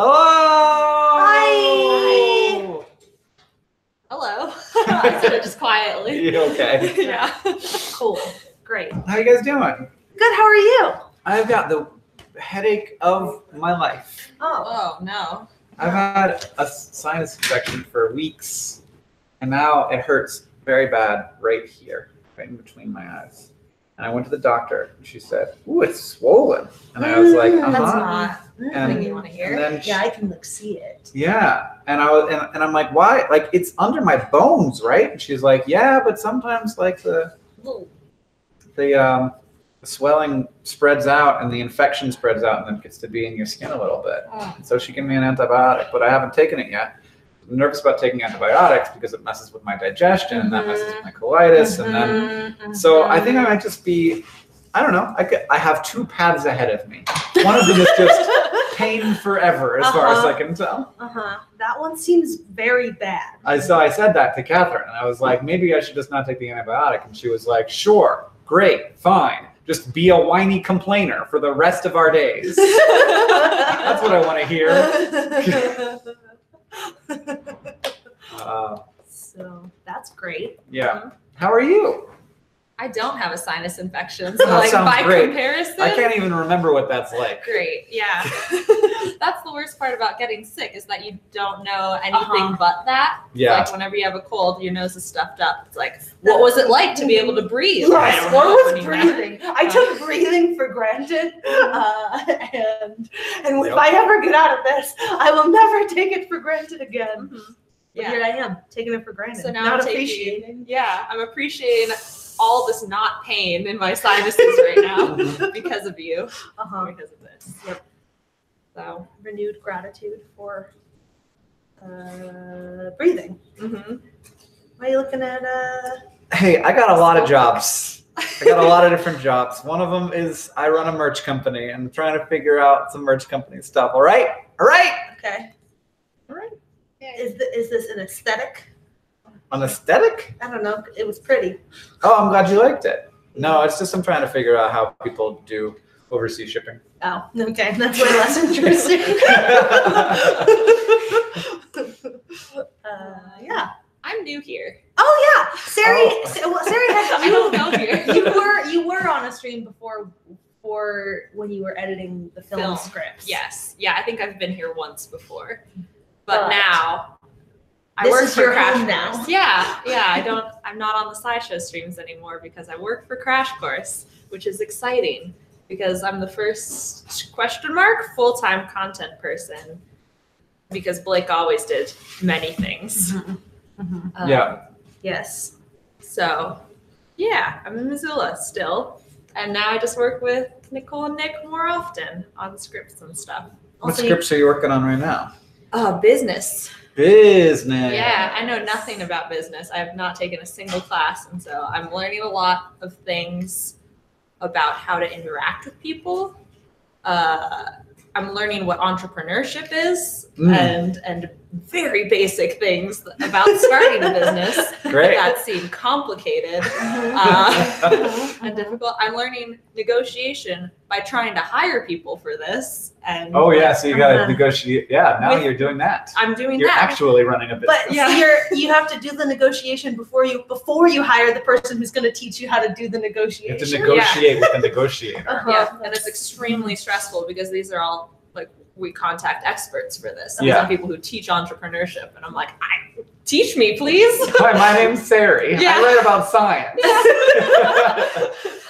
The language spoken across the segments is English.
Hello! Hi! Hello. I said it just quietly. You okay? Yeah. Cool. Great. How you guys doing? Good. How are you? I've got the headache of my life. Oh no. I've had a sinus infection for weeks, and now it hurts very bad right here, right in between my eyes. And I went to the doctor, and she said, "Ooh, it's swollen." And I was like, That's not the And- thing you want to hear. And then Yeah, I can see it. yeah, and I was, and I'm like, why? Like, it's under my bones, right? And she's like, yeah, but sometimes like the swelling spreads out and the infection spreads out and then gets to be in your skin a little bit. And so she gave me an antibiotic, but I haven't taken it yet. I'm nervous about taking antibiotics because it messes with my digestion and that messes with my colitis, and then so I think I might just be, I don't know. I have two paths ahead of me. One of them is just pain forever, as far as I can tell. That one seems very bad. So I said that to Catherine, and I was like, maybe I should just not take the antibiotic. And she was like, sure, great, fine. Just be a whiny complainer for the rest of our days. That's what I want to hear. So that's great. Yeah. How are you? I don't have a sinus infection, so That like sounds by great. comparison. I can't even remember what that's like. Great, yeah. That's the worst part about getting sick is that you don't know anything but that. Yeah. Like whenever you have a cold, your nose is stuffed up. It's like, what was it like to be able to breathe? I Yes, don't what know was when you have- breathing? I took breathing for granted, and if Yep. I ever get out of this, I will never take it for granted again. But Yeah. here I am, taking it for granted. So now not I'm taking- appreciating. Yeah, I'm appreciating all this not pain in my sinuses right now because of you, because of this. Yep. So, Renewed gratitude for breathing. Why are you looking at? Hey, I got a lot of jobs. I got a lot of different jobs. One of them is I run a merch company and I'm trying to figure out some merch company stuff. All right? All right? Okay. All right. Is this an aesthetic? An aesthetic? I don't know. It was pretty. Oh, I'm glad you liked it. No, it's just I'm trying to figure out how people do overseas shipping. Oh, okay. That's way less interesting. Yeah. I'm new here. Oh yeah, Sari. Oh. Sari had I don't know here. you were on a stream before when you were editing the film scripts. Yes. Yeah, I think I've been here once before. But But now I this work is for your Crash home Course. now. Yeah. I'm not on the SciShow streams anymore because I work for Crash Course, which is exciting because I'm the first full-time content person because Blake always did many things. Yeah. Yes. So, yeah, I'm in Missoula still. And now I just work with Nicole and Nick more often on scripts and stuff. What Also, scripts are you working on right now? Business. Business. Yeah, I know nothing about business. I have not taken a single class. And so I'm learning a lot of things about how to interact with people. I'm learning what entrepreneurship is and very basic things about starting a business Great. that seem complicated and difficult. I'm learning negotiation by trying to hire people for this. And Oh yeah, so you gotta negotiate. Yeah, now you're doing that. I'm doing You're that. actually running a business. But you have to do the negotiation before you hire the person who's going to teach you how to do the You negotiation. have to negotiate with the negotiator. Yeah, and it's extremely stressful because these are all we contact experts for this. And Yeah. some people who teach entrepreneurship, and I'm like, teach me, please. Hi, my name's Sari. Yeah. I write about science.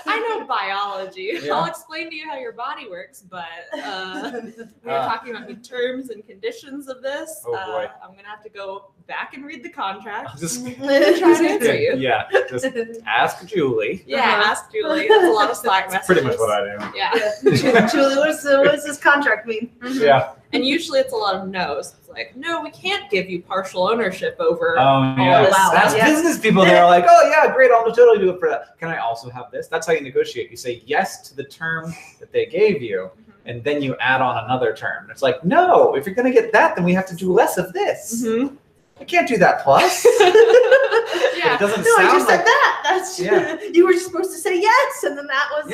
I know biology. Yeah. I'll explain to you how your body works, but we're talking about the terms and conditions of this. Oh, boy. I'm gonna have to go back and read the contract. Just, Try to answer you. yeah, just ask Julie. Yeah, ask Julie. That's a lot of Slack messages. Pretty much what I do. Yeah. Julie, what does this contract mean? Yeah. And usually it's a lot of no's. It's like, no, we can't give you partial ownership over. Oh yeah. wow. That's Yeah. business people. They're like, oh yeah, great. I'll totally do it for that. Can I also have this? That's how you negotiate. You say yes to the term that they gave you, and then you add on another term. It's like, no, if you're gonna get that, then we have to do less of this. I can't do that plus. Yeah, Yeah. It doesn't No, I sound just like said that. That's you were just supposed to say yes, and then that was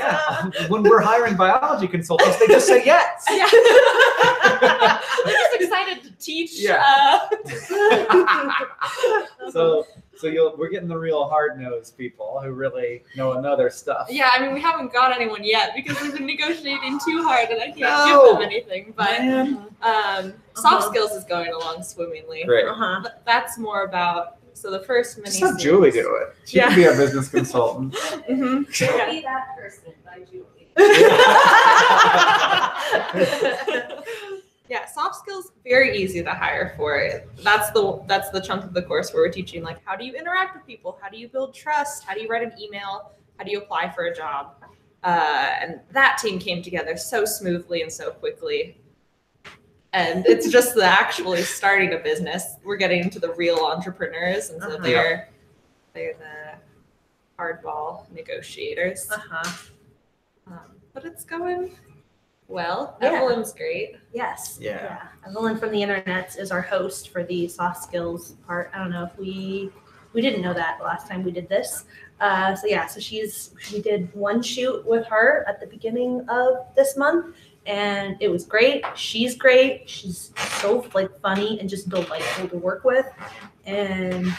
when we're hiring biology consultants, they just say yes. Yeah. They're just excited to teach. Yeah. We're getting the real hard-nosed people who really know their stuff. Yeah, I mean, we haven't got anyone yet because we've been negotiating too hard, and I can't No. give them anything. But soft skills is going along swimmingly. Great. But that's more about the first mini. Just have Julie do it. She can be our business consultant. Mm-hmm. Don't be that person by Julie. Yeah, soft skills very easy to hire for. That's the chunk of the course where we're teaching like how do you interact with people, how do you build trust, how do you write an email, how do you apply for a job, and that team came together so smoothly and so quickly. And it's just the actually starting a business. We're getting into the real entrepreneurs, and so they're the hardball negotiators. But it's going well. Yeah. Evelyn's great. Yes. Yeah. Evelyn from the internet is our host for the soft skills part. I don't know if we didn't know that last time we did this. So we did one shoot with her at the beginning of this month, and it was great. She's great. She's so funny and just delightful to work with, and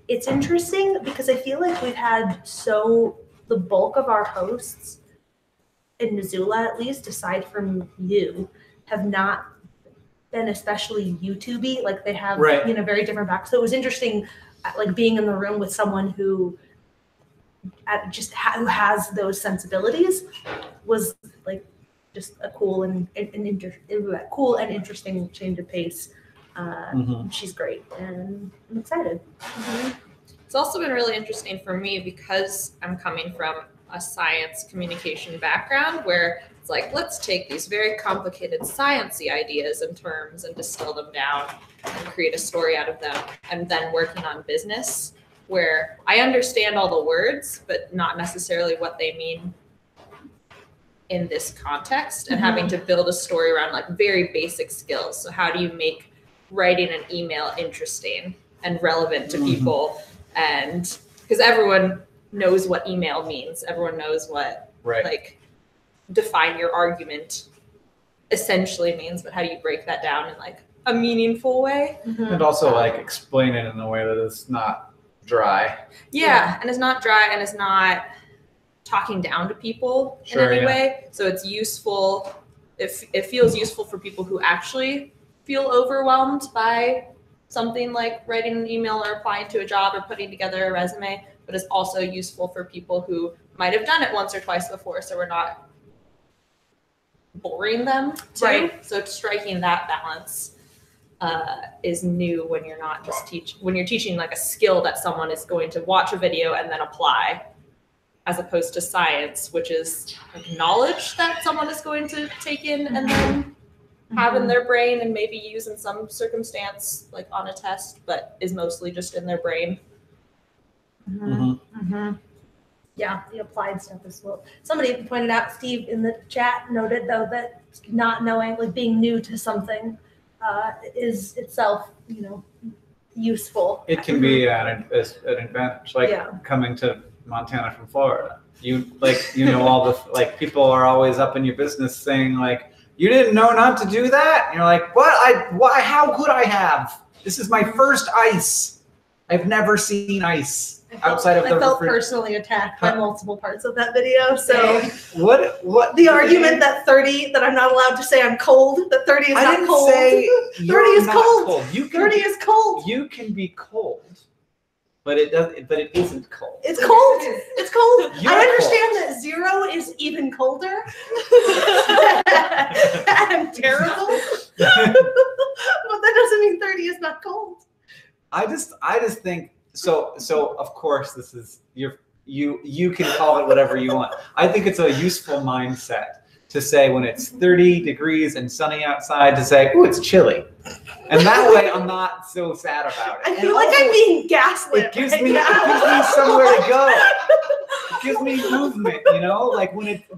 it's interesting because I feel like we've had the bulk of our hosts in Missoula, at least, aside from you, have not been especially YouTubey. Like they have, very different backs. So it was interesting, being in the room with someone who who has those sensibilities was just a cool and interesting change of pace. She's great, and I'm excited. It's also been really interesting for me because I'm coming from a science communication background where it's let's take these very complicated sciencey ideas and terms and distill them down and create a story out of them, and then working on business where I understand all the words but not necessarily what they mean in this context, and having to build a story around very basic skills. So how do you make writing an email interesting and relevant to people? And because everyone knows what email means. Everyone knows what define your argument essentially means, but how do you break that down in a meaningful way? And also explain it in a way that is not dry. And it's not dry, and it's not talking down to people in any way. So it's useful. It feels useful for people who actually feel overwhelmed by something like writing an email or applying to a job or putting together a resume, but it's also useful for people who might have done it once or twice before, so we're not boring them too. Right. So striking that balance is new when you're not just when you're teaching a skill that someone is going to watch a video and then apply, as opposed to science, which is knowledge that someone is going to take in and then have in their brain and maybe use in some circumstance, on a test, but is mostly just in their brain. Yeah, the applied stuff as well. Somebody pointed out, Steve in the chat noted though that not knowing, being new to something is itself, useful. It can be an advantage, coming to Montana from Florida. You all the people are always up in your business saying you didn't know not to do that? And you're what? Why? How could I have? This is my first ice. I've never seen ice outside of the I felt personally attacked by multiple parts of that video. So what the argument that I'm not allowed to say I'm cold, that 30 is not cold. Say 30 is cold. 30 is cold. You can be cold. But it isn't cold. It's cold. It's cold. You're I understand cold. that 0 is even colder. I'm terrible. But that doesn't mean 30 is not cold. I just think so of course this is you can call it whatever you want. I think it's a useful mindset to say when it's 30 degrees and sunny outside to say, "Ooh, it's chilly." And that way I'm not so sad about it. I feel I'm being gaslit. It gives me somewhere to go. It gives me movement,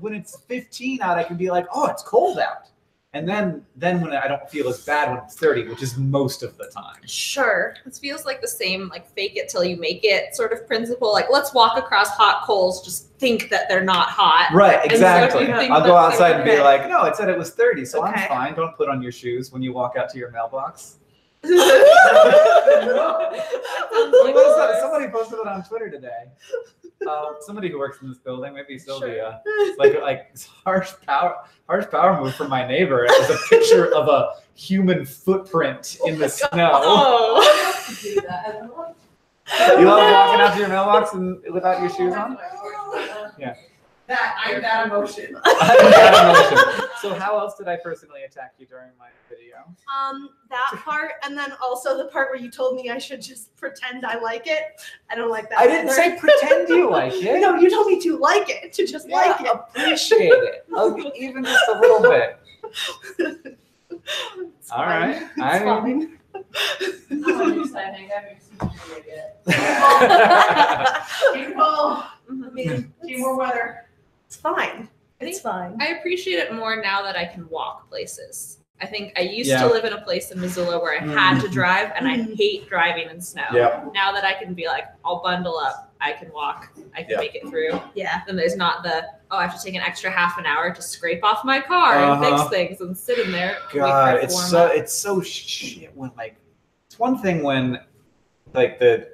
when it's 15 out, I can be "Oh, it's cold out." And then when I don't feel as bad when it's 30, which is most of the time. Sure. This feels like the same, like fake it till you make it sort of principle. Like, let's walk across hot coals, just think that they're not hot. Right, exactly. if you think I'll go that's outside and be okay. like, no, it said it was 30, so Okay. I'm fine. Don't put on your shoes when you walk out to your mailbox. Somebody posted it on Twitter today. Somebody who works in this building, maybe Sylvia, like harsh power move from my neighbor. It was a picture of a human footprint in the snow. Oh. Do that. You love walking out to your mailbox and without your shoes on? Yeah. I'm that emotion. That emotion. So how else did I personally attack you during my video? That part, and then also the part where you told me I should just pretend I like it. I don't like that. I didn't either. say pretend you like it. No, you told me to like it, to just like it. Appreciate it. Even just a little bit. It's All fine. right. It's I fine. mean, I'm on your side, Hank. I'm excited to get. I mean, Need more weather. it's fine. I think It's fine. I appreciate it more now that I can walk places. I think I used Yeah. to live in a place in Missoula where I had to drive, and I Mhm. hate driving in snow. Yeah. Now that I can be like, I'll bundle up, I can walk, I can Yeah. make it through. Yeah. Then there's not the, I have to take an extra half an hour to scrape off my car and fix Uh-huh. things and sit in there. wait for God, it to it's warm so up. it's so shit when like it's one thing when like the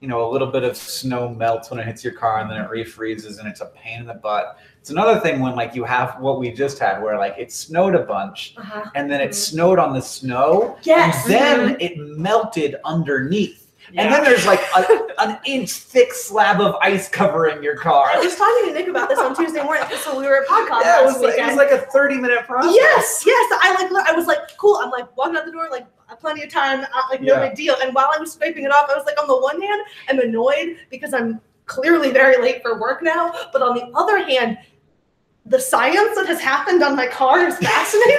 a little bit of snow melts when it hits your car and then it refreezes and it's a pain in the butt. It's another thing when like you have what we just had where like it snowed a bunch Uh-huh. and then it snowed on the snow Yes. and then it melted underneath. Yeah. And then there's like an inch thick slab of ice covering your car. I was talking to Nick about this on Tuesday morning, so we were at podcast Yeah, it last was weekend. like a 30-minute process. Yes. I was like, cool. I'm like walking out the door, like plenty of time, like no Yeah. big deal. And while I was scraping it off, I was like, on the one hand, I'm annoyed because I'm clearly very late for work now. But on the other hand, the science that has happened on my car is fascinating.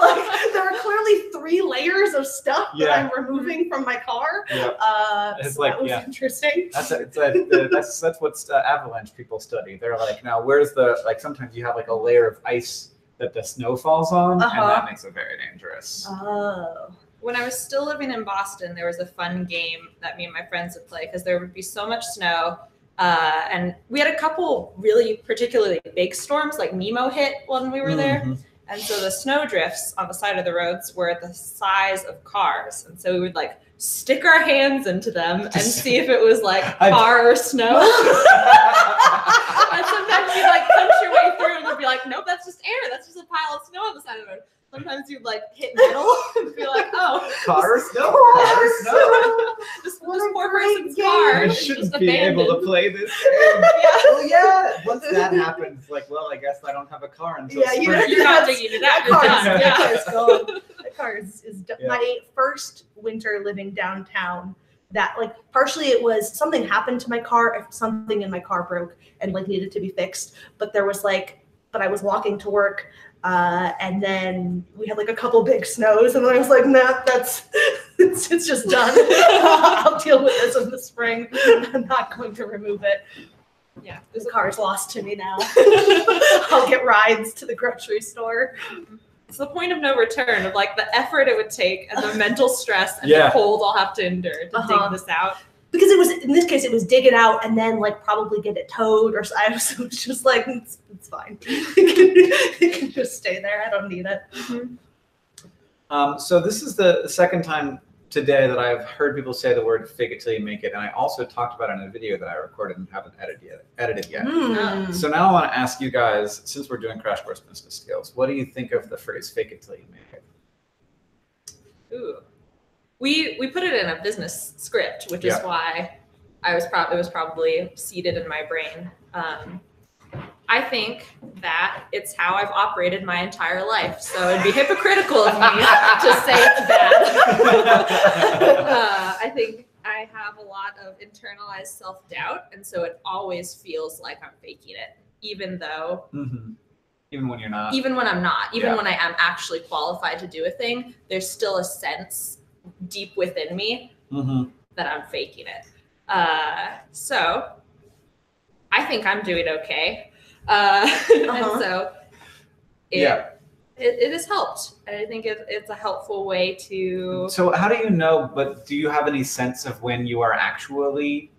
Like there are clearly 3 layers of stuff that Yeah. I'm removing from my car. Yeah. It's So like, that was yeah. interesting. That's what avalanche people study. They're like, now where's the sometimes you have like a layer of ice that the snow falls on, Uh-huh. and that makes it very dangerous. Oh. When I was still living in Boston, there was a fun game that me and my friends would play because there would be so much snow. And we had a couple really particularly big storms, like Nemo hit when we were there. Mhm. And so the snow drifts on the side of the roads were the size of cars. And so we would like stick our hands into them and see if it was like car or snow. And sometimes you'd like punch your way through and you'd be like, nope, that's just air. That's just a pile of snow on the side of the road. Sometimes you'd like hit metal and be like, oh, Car or snow? Car or snow? this What a poor great person's game. car. I is shouldn't just be able to abandoned. play this game. Yeah. Well, yeah. Once that happens, like, well, I guess I don't have a car until Yeah, spring. You're not digging it out. You're That done. car Yeah. is gone. That car is done. Yeah. My first winter living downtown, that like partially it was something happened to my car, something in my car broke and like needed to be fixed. But there was but I was walking to work, and then we had like a couple big snows, and then I was like, nah, it's just done. I'll deal with this in the spring. I'm not going to remove it. Yeah. This car's lost to me now. I'll get rides to the grocery store. It's the point of no return of like the effort it would take and the mental stress and Yeah. the cold I'll have to endure to Uh-huh. dig this out. Because it was, in this case, it was dig it out and then like probably get it towed or so. I was just like, it's fine. It can just stay there. I don't need it. So this is the second time today that I've heard people say the word fake it till you make it. And I also talked about it in a video that I recorded and haven't edited yet. Mm. So now I want to ask you guys, since we're doing Crash Course Business Skills, what do you think of the phrase fake it till you make it? Ooh. We put it in a business script, which is Yeah. why it was probably seeded in my brain. I think that it's how I've operated my entire life. So it'd be hypocritical of me to say it's bad. I think I have a lot of internalized self-doubt. And so it always feels like I'm faking it, even though, Mm-hmm. Even when you're not. even when I'm not, even Yeah. when I am actually qualified to do a thing, there's still a sense deep within me Mm-hmm. that I'm faking it. So I think I'm doing okay. And so Yeah. it has helped. And I think it's a helpful way to. So how do you know, but do you have any sense of when you are actually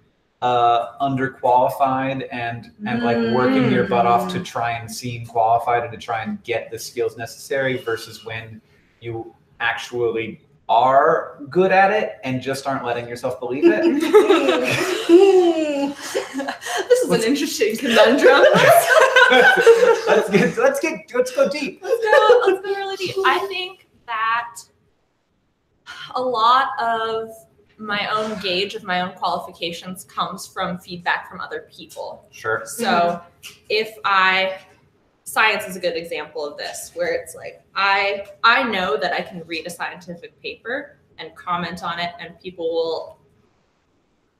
underqualified and like working your butt off to try and seem qualified and to try and get the skills necessary versus when you actually are good at it and just aren't letting yourself believe it? This is an interesting conundrum. Let's go deep. Let's go really deep. I think that a lot of my own gauge of my own qualifications comes from feedback from other people. Sure. So science is a good example of this, where it's like, I know that I can read a scientific paper and comment on it and people will,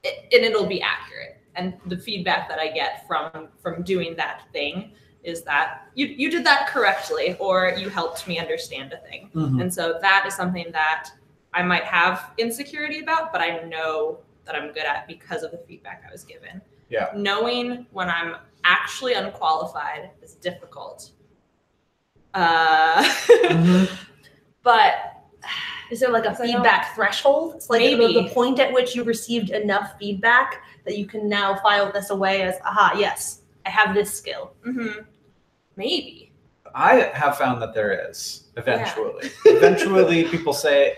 and it'll be accurate. And the feedback that I get from doing that thing is that you did that correctly, or you helped me understand a thing. And so that is something that I might have insecurity about, but I know that I'm good at because of the feedback I was given. Yeah. Knowing when I'm actually unqualified is difficult. But is there like a feedback threshold? It's like the point at which you received enough feedback that you can now file this away as, aha, yes, I have this skill. Maybe. I have found that there is eventually. Eventually, people say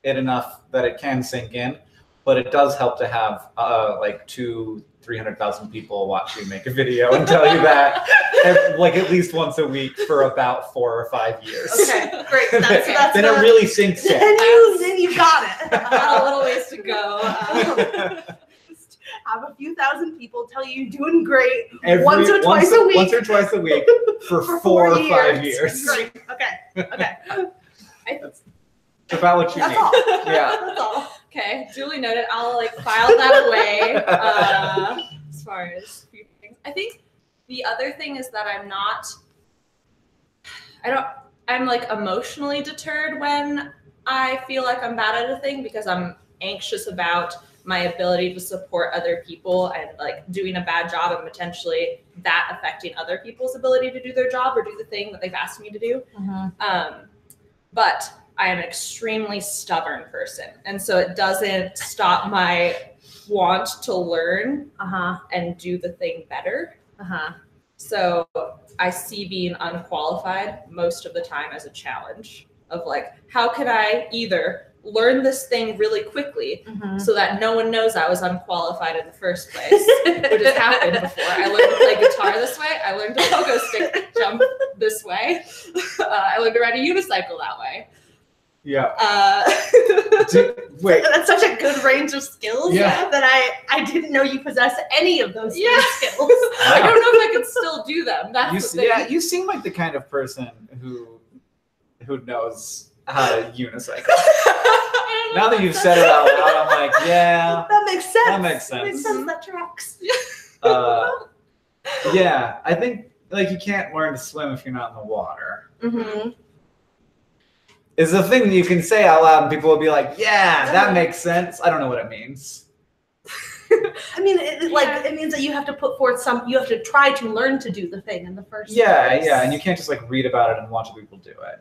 it enough that it can sink in, but it does help to have like 200,000-300,000 people watch you make a video and tell you that like at least once a week for about 4 or 5 years. Okay, great. That's then it really sinks in. Then you got it. I've got a little ways to go. Just have a few thousand people tell you you're doing great once or twice a week. Once or twice a week for 4 or 5 years. Great. Okay. That's about what you need. All. Yeah. That's all. Okay, duly noted. I'll like file that away. As far as future things, I think the other thing is that I'm like emotionally deterred when I feel like I'm bad at a thing because I'm anxious about my ability to support other people and like doing a bad job and potentially that affecting other people's ability to do their job or do the thing that they've asked me to do. But I am an extremely stubborn person. And so it doesn't stop my want to learn and do the thing better. So I see being unqualified most of the time as a challenge of like, how can I either learn this thing really quickly so that no one knows I was unqualified in the first place, which has happened before. I learned to play guitar this way. I learned to pogo stick jump this way. I learned to ride a unicycle that way. Yeah. Wait. That's such a good range of skills that I didn't know you possess any of those skills. I don't know if I could still do them. That's the thing. Yeah, you seem like the kind of person who knows how to unicycle. Now that you've said it out loud, I'm like, yeah. That makes sense. That makes sense. That makes sense. That tracks. Yeah, I think like you can't learn to swim if you're not in the water. Is the thing that you can say out loud and people will be like, yeah, that makes sense. I don't know what it means. I mean, it means that you have to put forth you have to try to learn to do the thing in the first place. Yeah, and you can't just like read about it and watch people do it.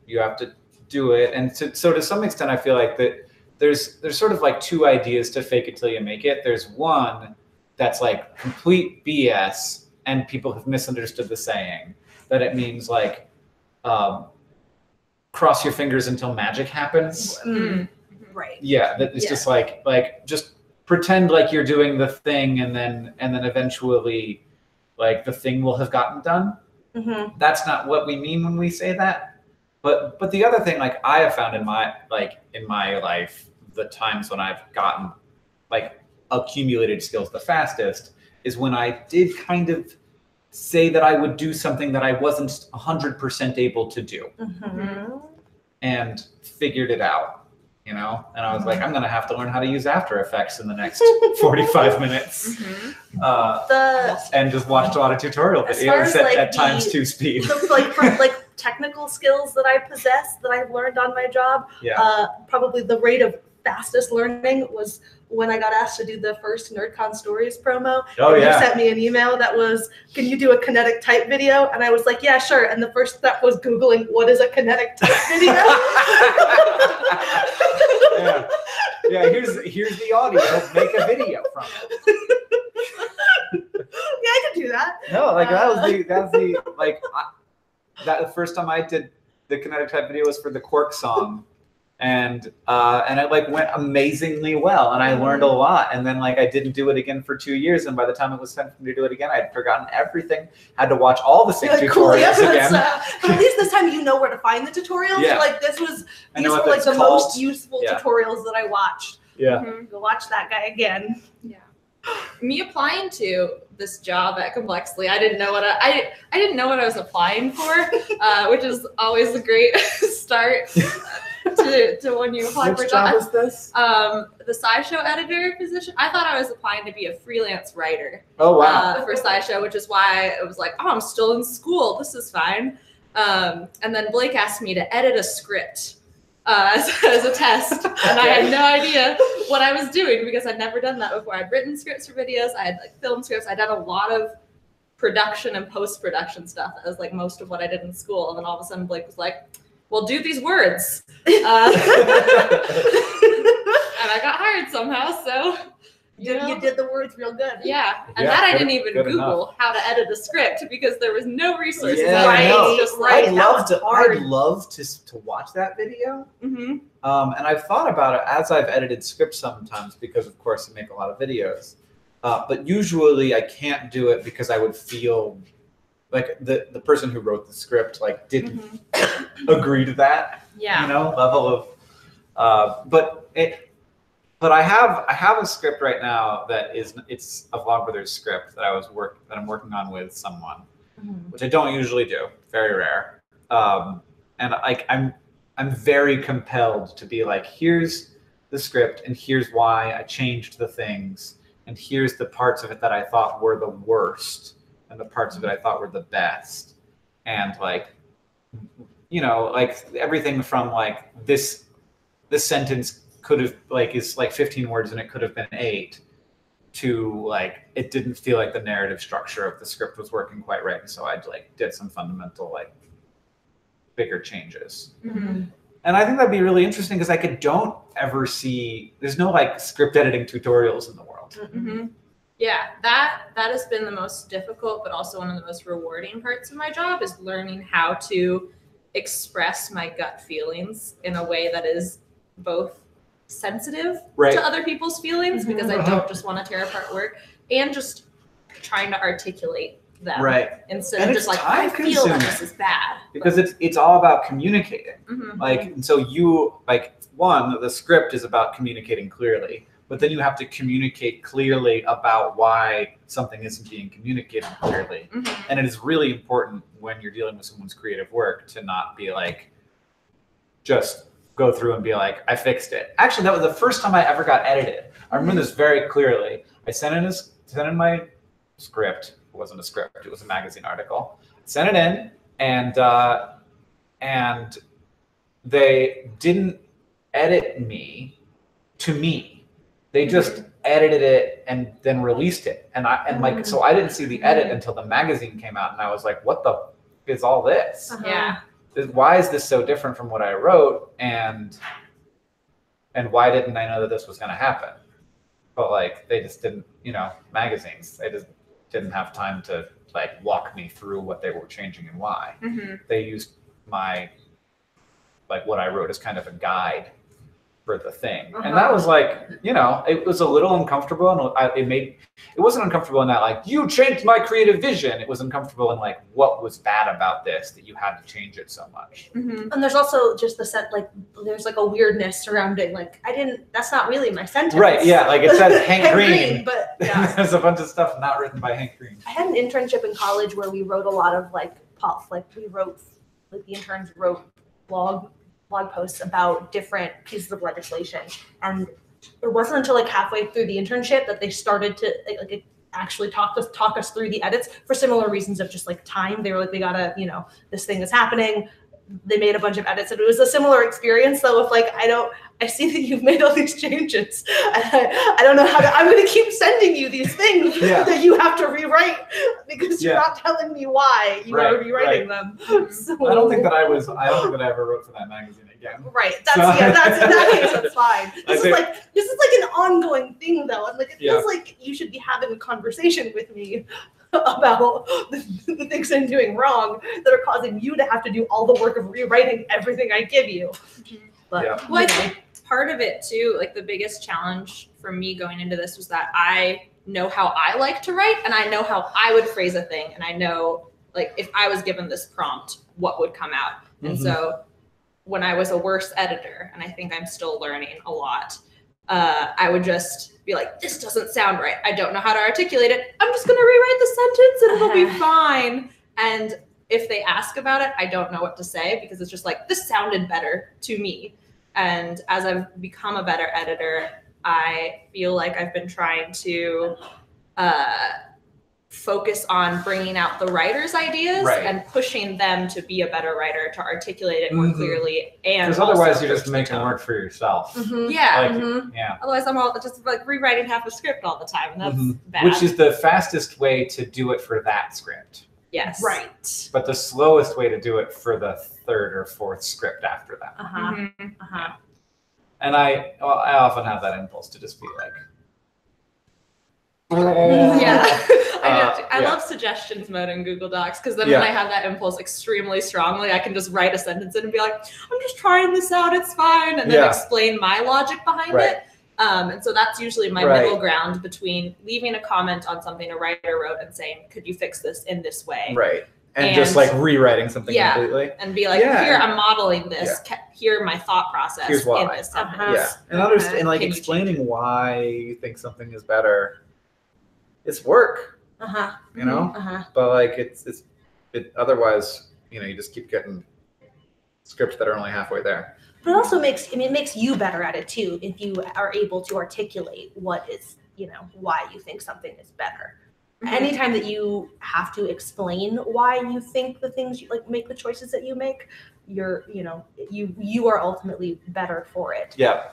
You have to do it. And so to some extent, I feel like that there's sort of like two ideas to fake it till you make it. There's one that's like complete BS and people have misunderstood the saying, that it means like, cross your fingers until magic happens. Right. Yeah, that it's just like just pretend like you're doing the thing and then eventually like the thing will have gotten done. That's not what we mean when we say that. But the other thing like I have found in my life, the times when I've gotten like accumulated skills the fastest is when I did kind of say that I would do something that I wasn't 100% able to do and figured it out, you know? And I was like, I'm going to have to learn how to use After Effects in the next 45 minutes and just watched a lot of tutorial videos at times 2 speed. For technical skills that I possess that I've learned on my job, probably the rate of fastest learning was when I got asked to do the first NerdCon Stories promo. Oh, and yeah. You sent me an email that was, can you do a kinetic type video? And I was like, yeah, sure. And the first step was Googling, what is a kinetic type video? Yeah. Yeah, here's the audio. Make a video from it. Yeah, I could do that. No, like the first time I did the kinetic type video was for the Quirk song, and it like went amazingly well, and I learned a lot. And then like I didn't do it again for 2 years, and by the time it was time for me to do it again, I had forgotten everything. Had to watch all the 6 tutorials Cool, yeah, again. but at least this time you know where to find the tutorials. Yeah. Like these were like that's the called. most useful Yeah. tutorials that I watched. Yeah. Go watch that guy again. Yeah. Me applying to this job at Complexly, I didn't know what I didn't know what I was applying for, which is always a great start to when you apply for a job. Which job is this? The SciShow editor position. I thought I was applying to be a freelance writer. Oh wow. For SciShow, which is why it was like, oh, I'm still in school. This is fine. And then Blake asked me to edit a script as a test, and I had no idea what I was doing because I'd never done that before. I'd written scripts for videos. I had like film scripts. I'd done a lot of production and post-production stuff. That was like most of what I did in school. And then all of a sudden Blake was like, well, do these words. And I got hired somehow, so You did the words real good. yeah. And Yeah, that I good- didn't even good Google how to edit a script because there was no resources. Yeah, I know. Just Right. like, I'd love to watch that video. mhm. And I've thought about it as I've edited scripts sometimes because, of course, I make a lot of videos. But usually I can't do it because I would feel like the person who wrote the script like didn't agree to that, Yeah. level of. But I have a script right now it's a Vlogbrothers script that I'm working on with someone, which I don't usually do, very rare. And like I'm very compelled to be like, here's the script and here's why I changed the things and here's the parts of it that I thought were the worst and the parts of it I thought were the best. And like, like everything from like this sentence could have is 15 words and it could have been 8 to like, it didn't feel like the narrative structure of the script was working quite right. And so I did some fundamental bigger changes. Mhm. And I think that'd be really interesting because don't ever see, there's no script editing tutorials in the world. Mhm. Yeah, that has been the most difficult, but also one of the most rewarding parts of my job is learning how to express my gut feelings in a way that is both sensitive Right. to other people's feelings because I don't just want to tear apart work and just trying to articulate them Right. instead And of it's just I feel that time-consuming. this is bad. Because it's all about communicating. Mhm. And so you the script is about communicating clearly, but then you have to communicate clearly about why something isn't being communicated clearly. Mhm. And it is really important when you're dealing with someone's creative work to not be just go through and be like, I fixed it. Actually, that was the first time I ever got edited. I remember this very clearly. I sent in my script. It wasn't a script. It was a magazine article. Sent it in, and they didn't edit me to me. They just edited it and then released it. So I didn't see the edit until the magazine came out, and I was like, what the is all this? Yeah. Why is this so different from what I wrote? And why didn't I know that this was going to happen? But they just didn't, magazines, they just didn't have time to walk me through what they were changing and why. Mhm. They used my, what I wrote as kind of a guide for the thing. And that was it was a little uncomfortable, and it wasn't uncomfortable in that you changed my creative vision. It was uncomfortable in what was bad about this that you had to change it so much. Mhm. And there's also just the set, there's a weirdness surrounding, that's not really my sentence. Right, yeah, it says Hank Green. But yeah. There's a bunch of stuff not written by Hank Green. I had an internship in college where we wrote a lot of the interns wrote blog posts about different pieces of legislation. And it wasn't until halfway through the internship that they started to actually talk us through the edits for similar reasons of just time. They were we gotta, this thing is happening. they made a bunch of edits, and it was a similar experience though. If like I see that you've made all these changes, and I don't know how to. I'm going to keep sending you these things that you have to rewrite because you're not telling me why you are rewriting them. So, I don't think that I ever wrote for that magazine again. Right. That's that's in that case. That's fine. This is like an ongoing thing though, and like it feels like you should be having a conversation with me about the things I'm doing wrong that are causing you to have to do all the work of rewriting everything I give you. But well, I think part of it too, like the biggest challenge for me going into this was that I know how I like to write, and I know how I would phrase a thing, and I know like if I was given this prompt, what would come out. And so when I was a worse editor, and I think I'm still learning a lot, I would just be like, this doesn't sound right. I don't know how to articulate it. I'm just going to rewrite the sentence and it'll be fine. And if they ask about it, I don't know what to say because it's just like, this sounded better to me. And as I've become a better editor, I feel like I've been trying to focus on bringing out the writer's ideas and pushing them to be a better writer, to articulate it more clearly. And because otherwise you're just making work for yourself. Otherwise I'm all just like rewriting half a script all the time, and that's bad. Which is the fastest way to do it for that script. Yes. Right. But the slowest way to do it for the third or fourth script after that. And I often have that impulse to just be like, I love suggestions mode in Google Docs, because then when I have that impulse extremely strongly, I can just write a sentence in and be like, I'm just trying this out, it's fine, and then explain my logic behind it. And so that's usually my middle ground between leaving a comment on something a writer wrote and saying, could you fix this in this way? Right. And just like rewriting something completely. And be like, here, I'm modeling this. Here, my thought process Here's why. in this sentence. And understand, and like explaining why you think something is better. It's work, you know, but like it otherwise, you know, you just keep getting scripts that are only halfway there. But it also makes you better at it too, if you are able to articulate what is, you know, why you think something is better. Anytime that you have to explain why you think the things you like, make the choices that you make, you are ultimately better for it. Yeah.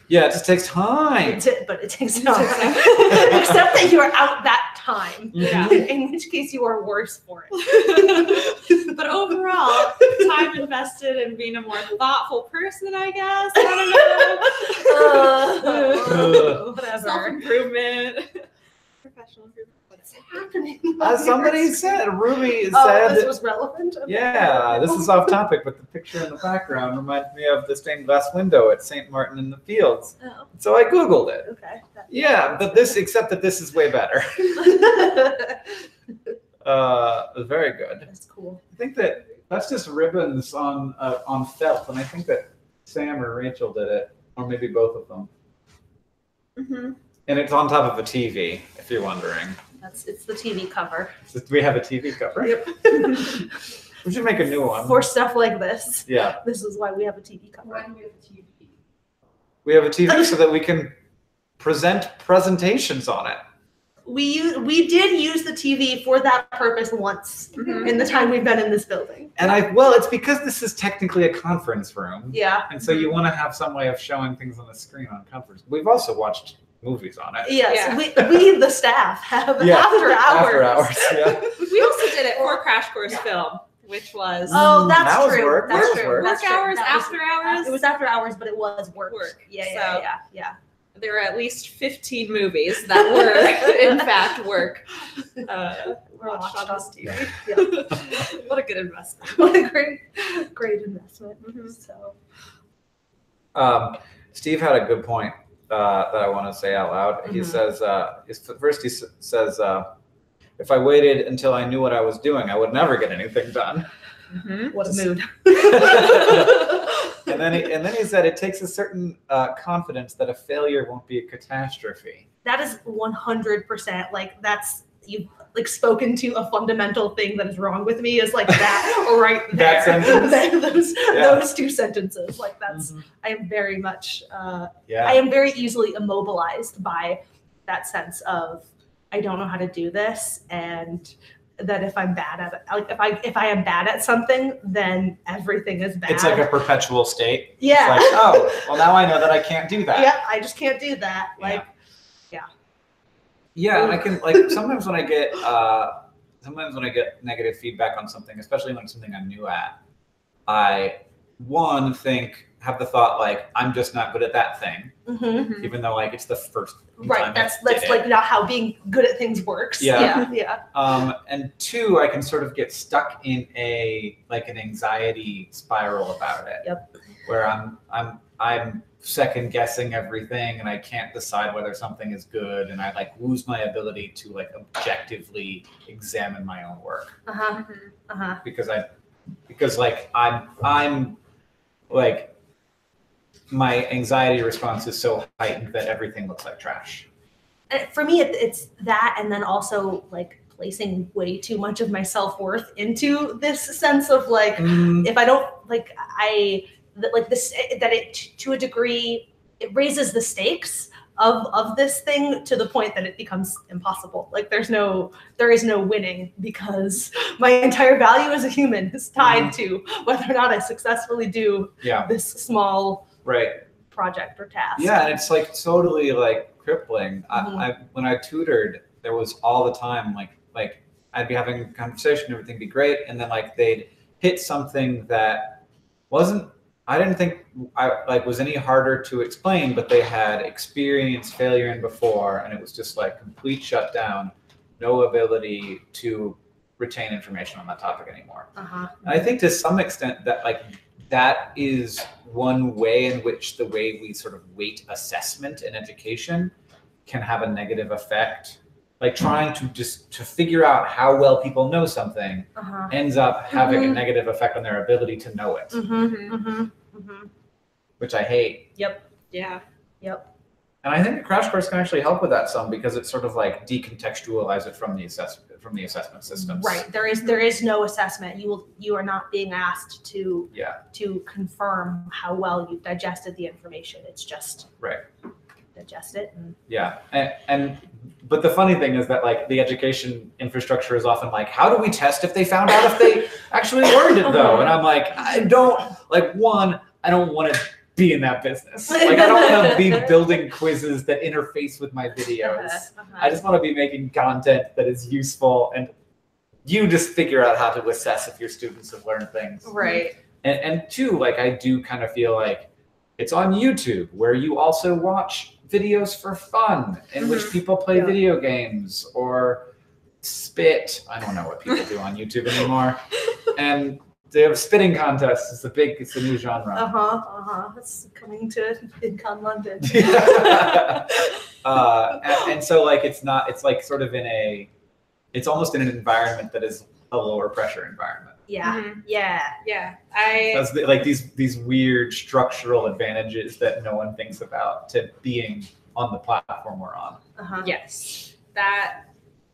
Yeah, it just takes time. But it takes time. Except that you're out that time. In which case you are worse for it. But overall, time invested in being a more thoughtful person, I guess. I don't know. Whatever. Self-improvement. Professional improvement. What's happening? Somebody said, Ruby said. This was relevant? Okay. Yeah, this is off topic, but the picture in the background reminds me of the stained glass window at St. Martin in the Fields. Oh. So I Googled it. Okay. But except that this is way better. Very good. That's cool. I think that's just ribbons on felt, and I think that Sam or Rachel did it, or maybe both of them. And it's on top of a TV, if you're wondering. It's the TV cover. We have a TV cover. Yep. We should make a new one. For stuff like this. Yeah. This is why we have a TV cover. Why do we have a TV? We have a TV so that we can present presentations on it. We did use the TV for that purpose once in the time we've been in this building. And it's because this is technically a conference room. Yeah. And so you want to have some way of showing things on the screen on conference. We've also watched movies on it. Yes, we the staff have after hours. Yeah. We also did it for Crash Course Film, which was that's true. Work. That's That true. was That's work true. hours, That was- after hours. It was after hours, but it was work. Yeah. There were at least 15 movies that were, in fact, work. Watched on this TV. Yeah. What a good investment. What a great investment. So, Steve had a good point that I want to say out loud. He says, first he says, if I waited until I knew what I was doing, I would never get anything done. What a mood. And then he said it takes a certain confidence that a failure won't be a catastrophe. That is 100%. Like that's you've like spoken to a fundamental thing that is wrong with me is like that right there. That sentence. those two sentences. Like that's I am very much I am very easily immobilized by that sense of I don't know how to do this, and that if I'm bad at it, like if I am bad at something, then everything is bad. It's like a perpetual state. Yeah. It's like, oh, well, now I know that I can't do that. Yeah, I just can't do that. Like, Yeah, and I can like sometimes when I get negative feedback on something, especially when it's something I'm new at, I have the thought like I'm just not good at that thing, even though like it's the first time That's I did like it. not how being good at things works. Yeah. Yeah. And two, I can sort of get stuck in an anxiety spiral about it. Yep. Where I'm second guessing everything and I can't decide whether something is good, and I like lose my ability to like objectively examine my own work. Because like I'm like my anxiety response is so heightened that everything looks like trash. And for me, it's that, and then also like placing way too much of my self-worth into this sense of like, if I don't like, to a degree, it raises the stakes of this thing to the point that it becomes impossible. Like there is no winning, because my entire value as a human is tied to whether or not I successfully do this small project or task. Yeah, and it's like totally like crippling. When I tutored, there was all the time like I'd be having a conversation, everything be great, and then like they'd hit something that I didn't think was any harder to explain, but they had experienced failure in before, and it was just like complete shutdown, no ability to retain information on that topic anymore. And I think to some extent that is one way in which the way we sort of weight assessment in education can have a negative effect. Like trying to figure out how well people know something ends up having a negative effect on their ability to know it. Which I hate. Yep. Yeah. Yep. And I think a crash course can actually help with that some, because it sort of like decontextualize it from the assessment systems. Right. There is no assessment. You are not being asked to confirm how well you've digested the information. It's just digest it. But the funny thing is that like the education infrastructure is often like, how do we test if they found out if they actually learned it though? And I'm like, I don't want to be in that business. Like I don't want to be building quizzes that interface with my videos. I just want to be making content that is useful, and you just figure out how to assess if your students have learned things. Right. And two, like I do kind of feel like it's on YouTube, where you also watch videos for fun in which people play video games or spit. I don't know what people do on YouTube anymore. And they have spitting contests. It's the new genre. It's coming to InCon London. And so like it's like sort of it's almost in an environment that is a lower pressure environment. Yeah. That's like these weird structural advantages that no one thinks about to being on the platform we're on. Yes, that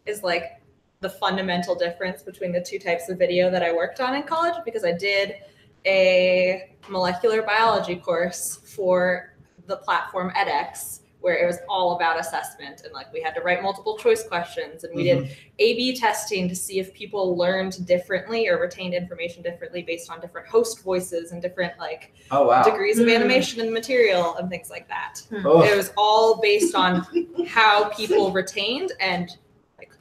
is like the fundamental difference between the two types of video that I worked on in college, because I did a molecular biology course for the platform edX, where it was all about assessment, and like we had to write multiple choice questions, and we did A/B testing to see if people learned differently or retained information differently based on different host voices and different like degrees of animation and material and things like that. It was all based on how people retained and like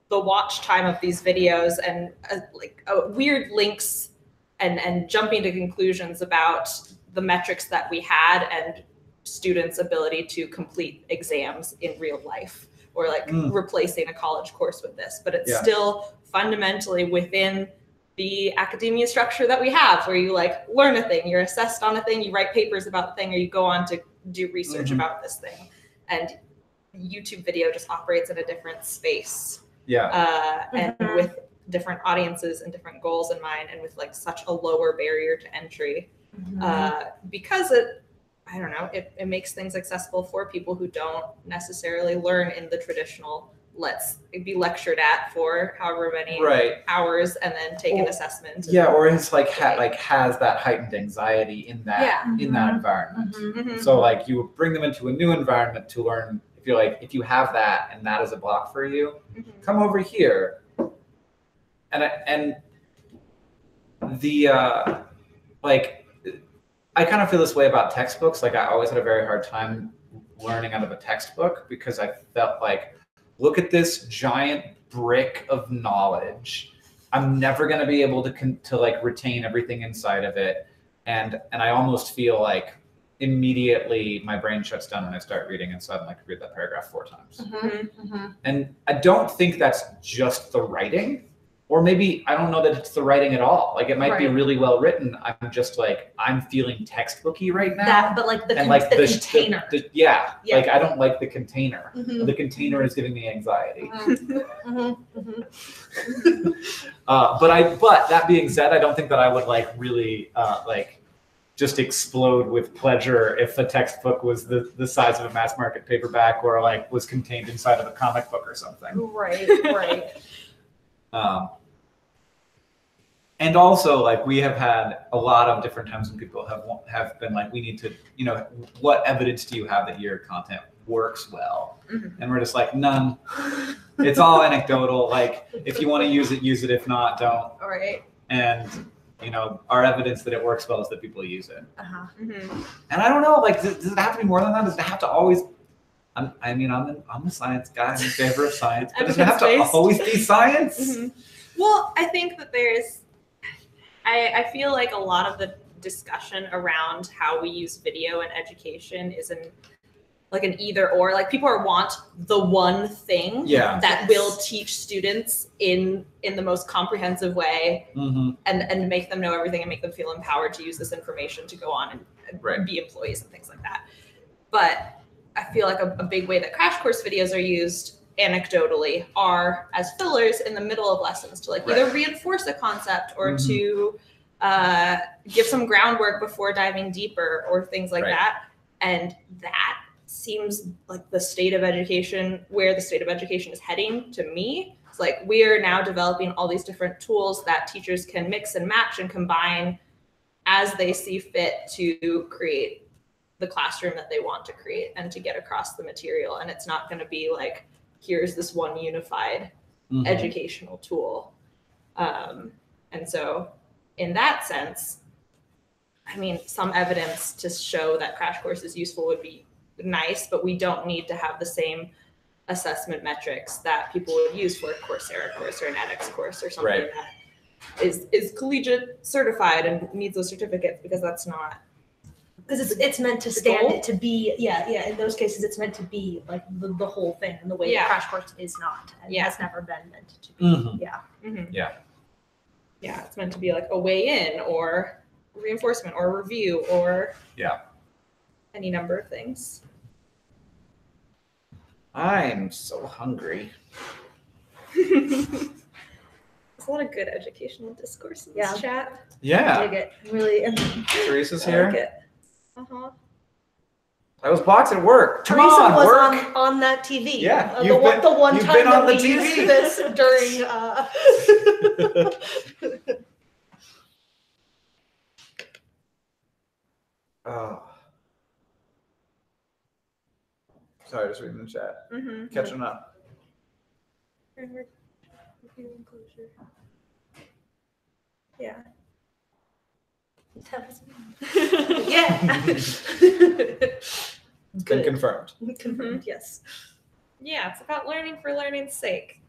the watch time of these videos, and weird links and jumping to conclusions about the metrics that we had and students' ability to complete exams in real life, or like replacing a college course with this. But it's still fundamentally within the academia structure that we have, where you like learn a thing, you're assessed on a thing, you write papers about the thing, or you go on to do research about this thing. And YouTube video just operates in a different space. And with different audiences and different goals in mind, and with like such a lower barrier to entry, because it makes things accessible for people who don't necessarily learn in the traditional, let's be lectured at for however many hours and then take an assessment. Or it's like has that heightened anxiety in that environment. So like you bring them into a new environment to learn. If you have that and that is a block for you, come over here. and the like, I kind of feel this way about textbooks. Like I always had a very hard time learning out of a textbook because I felt like, look at this giant brick of knowledge. I'm never going to be able to like retain everything inside of it. And I almost feel like immediately my brain shuts down when I start reading. And so I'd like to read that paragraph 4 times. And I don't think that's just the writing, or maybe I don't know that it's the writing at all. Like it might be really well written. I'm just like, I'm feeling textbooky right now. But like the container. Yeah. Like I don't like the container. The container is giving me anxiety. But that being said, I don't think that I would like really like just explode with pleasure if a textbook was the size of a mass market paperback or like was contained inside of a comic book or something. Right. And also, like, we have had a lot of different times when people have been like, we need to, you know, what evidence do you have that your content works well? And we're just like, none. It's all anecdotal. Like, if you want to use it, use it. If not, don't. All right. And, you know, our evidence that it works well is that people use it. Mm-hmm. And I don't know, like, does it have to be more than that? Does it have to always... I'm a science guy. I'm in favor of science. But does it have to always be science? Well, I think that I feel like a lot of the discussion around how we use video in education is like an either or. Like people want the one thing that will teach students in the most comprehensive way and make them know everything and make them feel empowered to use this information to go on and be employees and things like that. But I feel like a big way that crash course videos are used anecdotally are as fillers in the middle of lessons to like either reinforce a concept or to give some groundwork before diving deeper or things like that. And that seems like the state of education, where the state of education is heading to me. It's like we are now developing all these different tools that teachers can mix and match and combine as they see fit to create the classroom that they want to create and to get across the material. And it's not going to be like, here's this one unified educational tool. And so in that sense, I mean, some evidence to show that crash course is useful would be nice, but we don't need to have the same assessment metrics that people would use for a Coursera course or an edX course or something that is collegiate certified and needs those certificates, because that's not. Because it's meant to stand it to be, in those cases, it's meant to be like the whole thing, and the way the crash course is not, and has never been meant to be. Yeah, it's meant to be like a way in or reinforcement or review or any number of things. I'm so hungry. There's a lot of good educational discourse in this chat. Yeah. I dig it. Really. Teresa's here. Like it. I was boxed at work. Teresa was on that TV. Yeah, the one you've time been on that the we TV. used this during. Oh. Sorry, just reading the chat. Catching up. Yeah. Yeah. Been confirmed. Confirmed, yes. Yeah, it's about learning for learning's sake.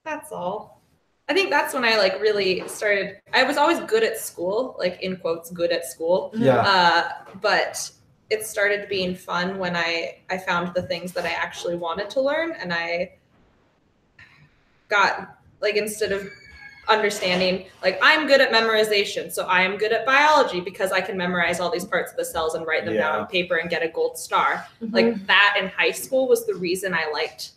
That's all. I think that's when I like really started. I was always good at school, like in quotes, good at school. But it started being fun when I found the things that I actually wanted to learn, and I got like, instead of understanding like I'm good at memorization, so I am good at biology because I can memorize all these parts of the cells and write them down on paper and get a gold star. Like that in high school was the reason I liked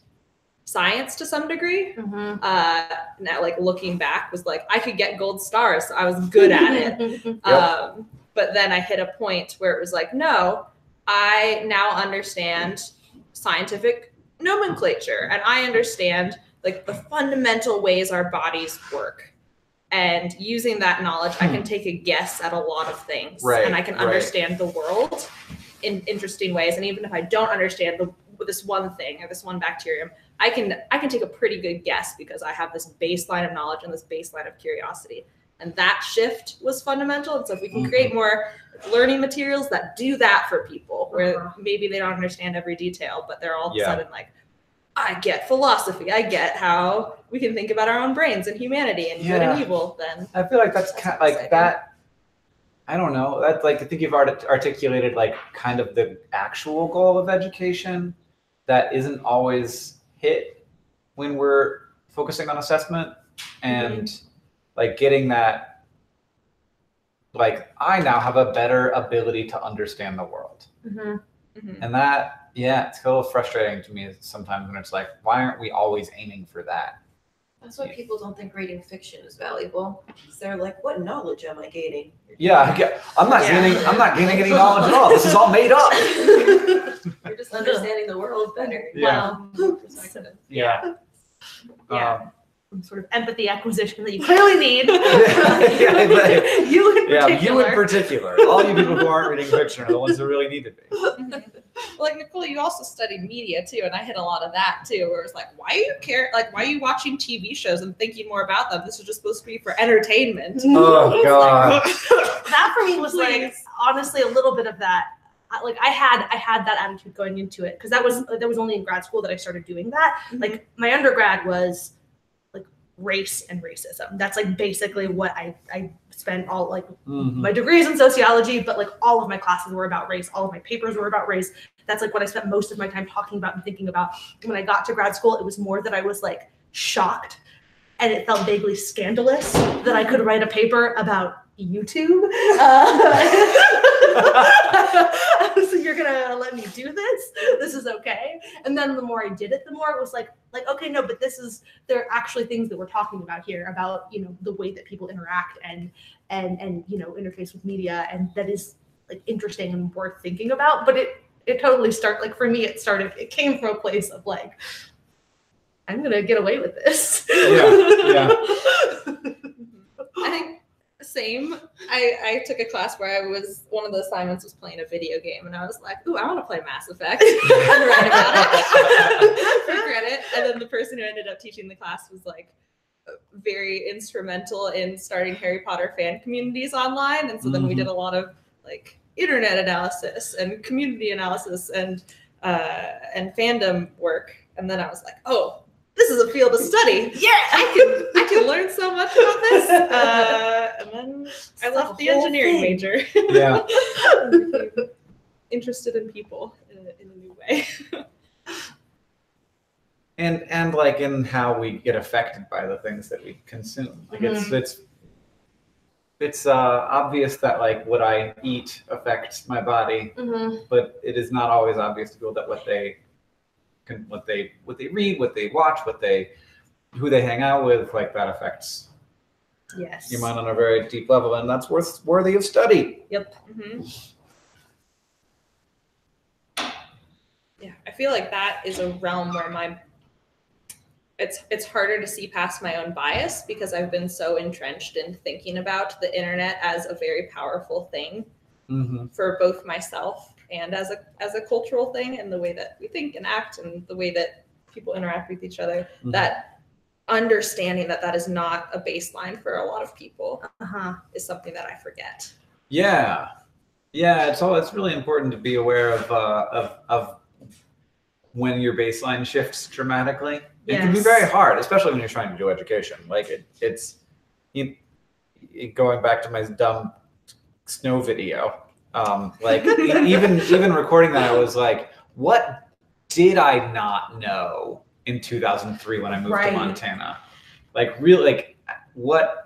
science to some degree. Now like looking back was like I could get gold stars, so I was good at it. But then I hit a point where it was like, no, I now understand scientific nomenclature and I understand like the fundamental ways our bodies work. And using that knowledge, I can take a guess at a lot of things. And I can understand the world in interesting ways. And even if I don't understand this one thing or this one bacterium, I can take a pretty good guess because I have this baseline of knowledge and this baseline of curiosity. And that shift was fundamental. And so if we can create more learning materials that do that for people, where maybe they don't understand every detail, but they're all of a sudden like, I get philosophy. I get how we can think about our own brains and humanity and good and evil. Then I feel like that's kind of like that. I don't know. That's like, I think you've articulated like kind of the actual goal of education that isn't always hit when we're focusing on assessment and like getting that, like I now have a better ability to understand the world. And that, it's a little frustrating to me sometimes when it's like, why aren't we always aiming for that? That's why people don't think reading fiction is valuable. Because they're like, what knowledge am I gaining? I'm not gaining any knowledge at all. This is all made up. You're just understanding the world better. Some sort of empathy acquisition that you clearly need. You in particular. All you people who aren't reading fiction are the ones who really need to be. Well, like Nicole, you also studied media too, and I hit a lot of that too, where it's like, why are you why are you watching TV shows and thinking more about them? This is just supposed to be for entertainment. Oh God. That for me was like honestly a little bit of that. Like I had that attitude going into it because that was only in grad school that I started doing that. Like my undergrad was like race and racism. That's like basically what I spent all like my degrees in sociology, but like all of my classes were about race. All of my papers were about race. That's like what I spent most of my time talking about and thinking about. When I got to grad school, it was more that I was like shocked and it felt vaguely scandalous that I could write a paper about YouTube. So you're gonna let me do this? This is okay. And then the more I did it, the more it was like okay, no, but there are actually things that we're talking about here about the way that people interact and interface with media, and that is like interesting and worth thinking about. But it totally for me it came from a place of like, I'm gonna get away with this. I think same. I took a class where one of the assignments was playing a video game, and I was like, ooh, I want to play Mass Effect and write about it for credit. And then the person who ended up teaching the class was like very instrumental in starting Harry Potter fan communities online. And so then we did a lot of like internet analysis and community analysis and fandom work. And then I was like, oh, this is a field of study. Yeah, I can learn so much about this. And then I left the engineering major. Yeah. Interested in people in a new way. And like in how we get affected by the things that we consume. Like it's obvious that like what I eat affects my body, but it is not always obvious to people that what they read, what they watch, who they hang out with, like that affects your mind on a very deep level, and that's worthy of study. Yep. Yeah, I feel like that is a realm where it's harder to see past my own bias because I've been so entrenched in thinking about the internet as a very powerful thing for both myself and as a cultural thing, and the way that we think and act and the way that people interact with each other, that understanding that is not a baseline for a lot of people is something that I forget. Yeah. It's really important to be aware of when your baseline shifts dramatically. It can be very hard, especially when you're trying to do education. Like it's going back to my dumb snow video. Like even recording that, I was like, what did I not know in 2003 when I moved to Montana? Like really, like what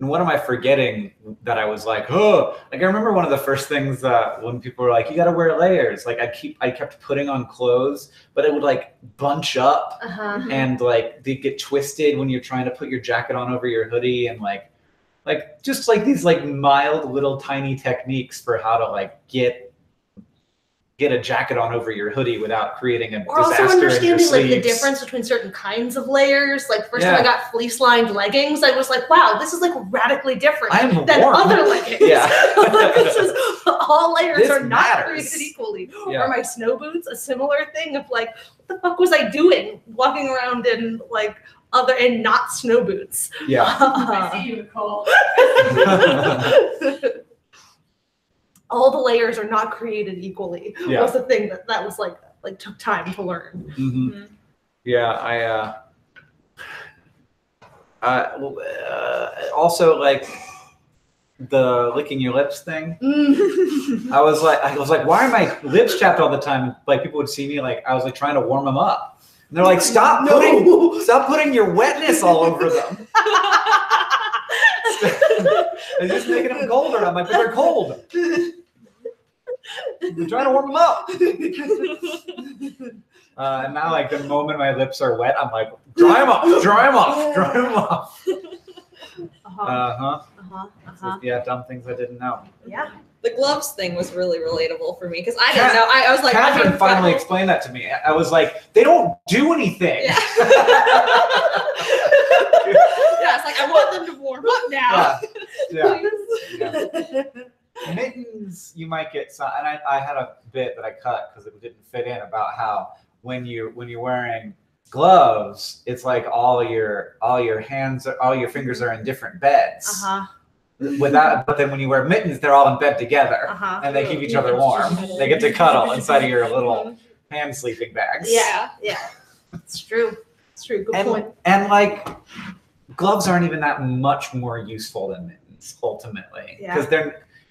am I forgetting that I was like, oh, like I remember one of the first things when people were like, you got to wear layers. Like I kept putting on clothes, but it would like bunch up and like they get twisted when you're trying to put your jacket on over your hoodie, and like just like these like mild little tiny techniques for how to like get a jacket on over your hoodie without creating a disaster also in your understanding like the sleeves. difference between certain kinds of layers. Like first time I got fleece lined leggings, I was like, wow, this is like radically different than other leggings. This is, all layers are not created equally. Or my snow boots, a similar thing of like, the fuck was I doing walking around in like and not snow boots? Yeah. I see you, Nicole. All the layers are not created equally. Yeah. Was the thing that was like took time to learn. Mm-hmm. Yeah, also like the licking your lips thing. I was like, why are my lips chapped all the time? Like people would see me, like I was like trying to warm them up, and they're like, stop putting your wetness all over them. It's just making them colder. I'm like, but they're cold. I'm trying to warm them up. And now, like the moment my lips are wet, I'm like, dry them off. Yeah, dumb things I didn't know. Yeah. The gloves thing was really relatable for me because I didn't know. I was like, Catherine finally explained that to me. I was like, they don't do anything. Yeah. Yeah, it's like I want them to warm up now. Yeah. Mittens, you might get some, and I had a bit that I cut because it didn't fit in about how when you're wearing gloves, it's like all your fingers are in different beds. But then when you wear mittens, they're all in bed together, and they keep each other warm. They get to cuddle inside of your little hand sleeping bags. Yeah. It's true. Good point. And like gloves aren't even that much more useful than mittens ultimately, because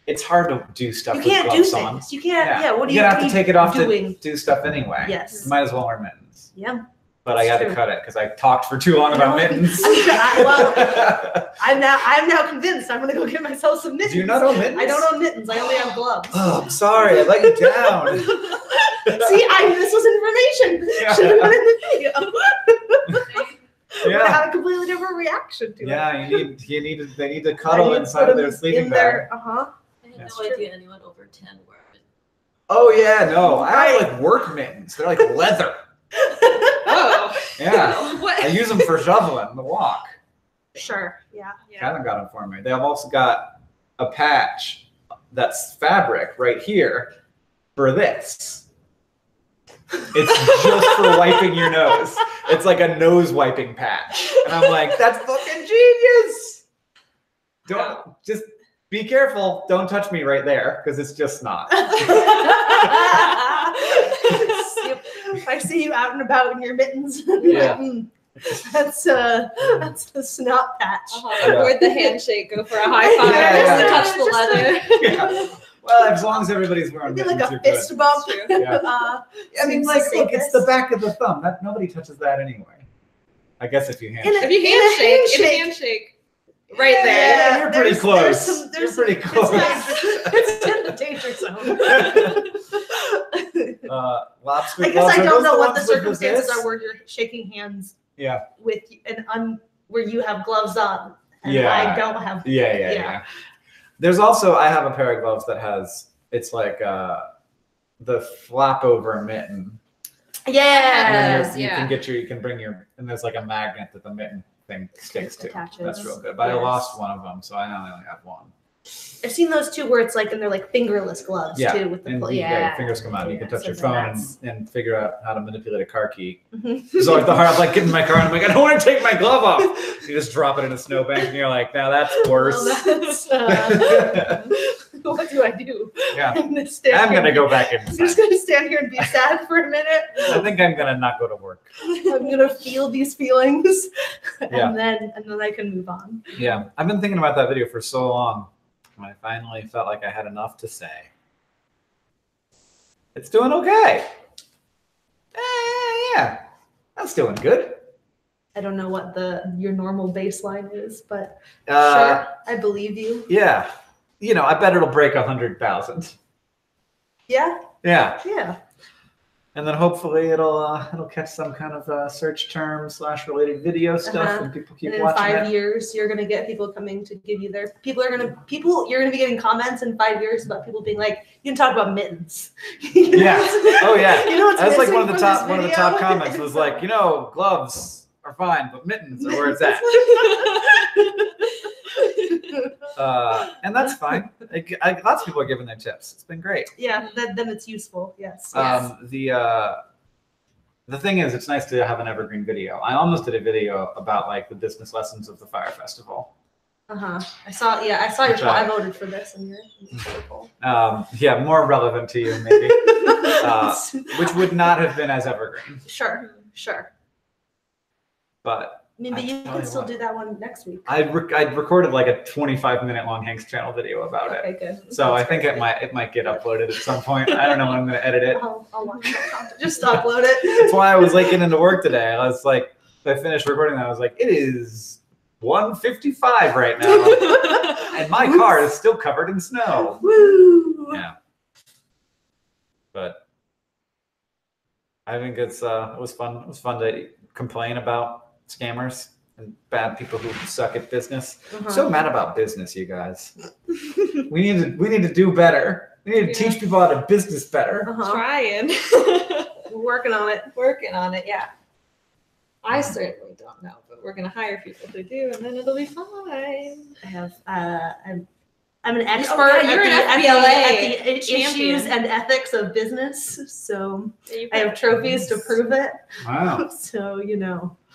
it's hard to do stuff. You can't with do gloves on. things. You can't. Yeah. What do you have to take it off doing? to do stuff anyway. Yes. You might as well wear mittens. Yeah. But I got to cut it because I talked for too long about mittens. I'm now convinced. I'm gonna go get myself some mittens. Do you not own mittens? I don't own mittens. I only have gloves. Oh, I'm sorry. I let you down. See, this was information. Yeah. Should have been in the video. Yeah. I had a completely different reaction to it. Yeah, they need to cuddle inside of their sleeping bag. I had That's no true. idea anyone over 10 wore it. Oh yeah, no. I have like work mittens. They're like leather. Oh. Yeah. What? I use them for shoveling the walk. Sure. Yeah. Catherine got them for me. They have also got a patch that's fabric right here for this. It's just for wiping your nose. It's like a nose wiping patch. And I'm like, that's fucking genius. Just be careful. Don't touch me right there because it's just not. If I see you out and about in your mittens, Yeah. that's the snot patch. Avoid the handshake. Go for a high five. Yeah. Touch the leather. Yeah. Well, as long as everybody's wearing Maybe mittens, like a you're fist good. bump. Yeah. I mean, like, look, it's the back of the thumb. Nobody touches that anyway. I guess if you handshake. If you handshake, right there. Yeah, you're pretty close. You're pretty close. It's in the danger zone. Lobster I guess gloves I are don't those know the what the ones with circumstances this? are where you're shaking hands Yeah. with where you have gloves on and Yeah. I don't have. Yeah. There's also, I have a pair of gloves that has, it's like the flap over mitten. Yeah. And then you can bring your, and there's like a magnet that the mitten thing sticks to. Attaches. That's real good. But I lost one of them, so I only have one. I've seen those too where it's like, and they're like fingerless gloves too with the and your fingers come out. You can touch so your then phone and figure out how to manipulate a car key. Mhm. So like the hard, like getting in my car and I'm like, I don't want to take my glove off. So you just drop it in a snowbank and you're like, now that's worse. Well, that's, what do I do? Yeah. I'm gonna stand I'm here gonna and go back I'm inside. just gonna stand here and be sad for a minute. I think I'm gonna not go to work. I'm gonna feel these feelings, Yeah. and then I can move on. Yeah, I've been thinking about that video for so long. And I finally felt like I had enough to say. It's doing okay. Yeah, that's doing good. I don't know what your normal baseline is, but Uh, sure, I believe you. Yeah, I bet it'll break 100,000. Yeah, Yeah, and then hopefully it'll catch some kind of search term / related video stuff, and people keep and in watching 5 it. years, you're gonna get people coming to give you their. You're gonna be getting comments in 5 years about people being like, "You can talk about mittens." Yeah. Oh yeah. You know what's That's like missing one of the from top this video? comments was like, gloves are fine, but mittens are where it's at. And that's fine. Lots of people are giving their tips. It's been great. Yeah, then it's useful. Yes. The thing is, it's nice to have an evergreen video. I almost did a video about like the business lessons of the Fire Festival. I saw your poll. I voted for this in your poll. Yeah, more relevant to you maybe, which would not have been as evergreen. Sure. But Maybe you can still do that one next week. I'd recorded like a 25-minute long Hank's channel video about it. Okay, good. So I think it might get uploaded at some point. I don't know when I'm going to edit it. I'll watch that content. Just upload it. That's why I was like getting into work today. I was like, I finished recording that. I was like, it is 1:55 right now, and my car is still covered in snow. Woo! Yeah. But I think it was fun. It was fun to complain about scammers and bad people who suck at business. So mad about business, you guys. we need to do better. We need to teach people how to business better. Trying. We're working on it. Yeah. I certainly don't know, but we're gonna hire people who do, and then it'll be fine. I have I'm an expert you're an at FBLA the issues champion. and ethics of business. So Yeah, I have trophies to prove it. Wow. So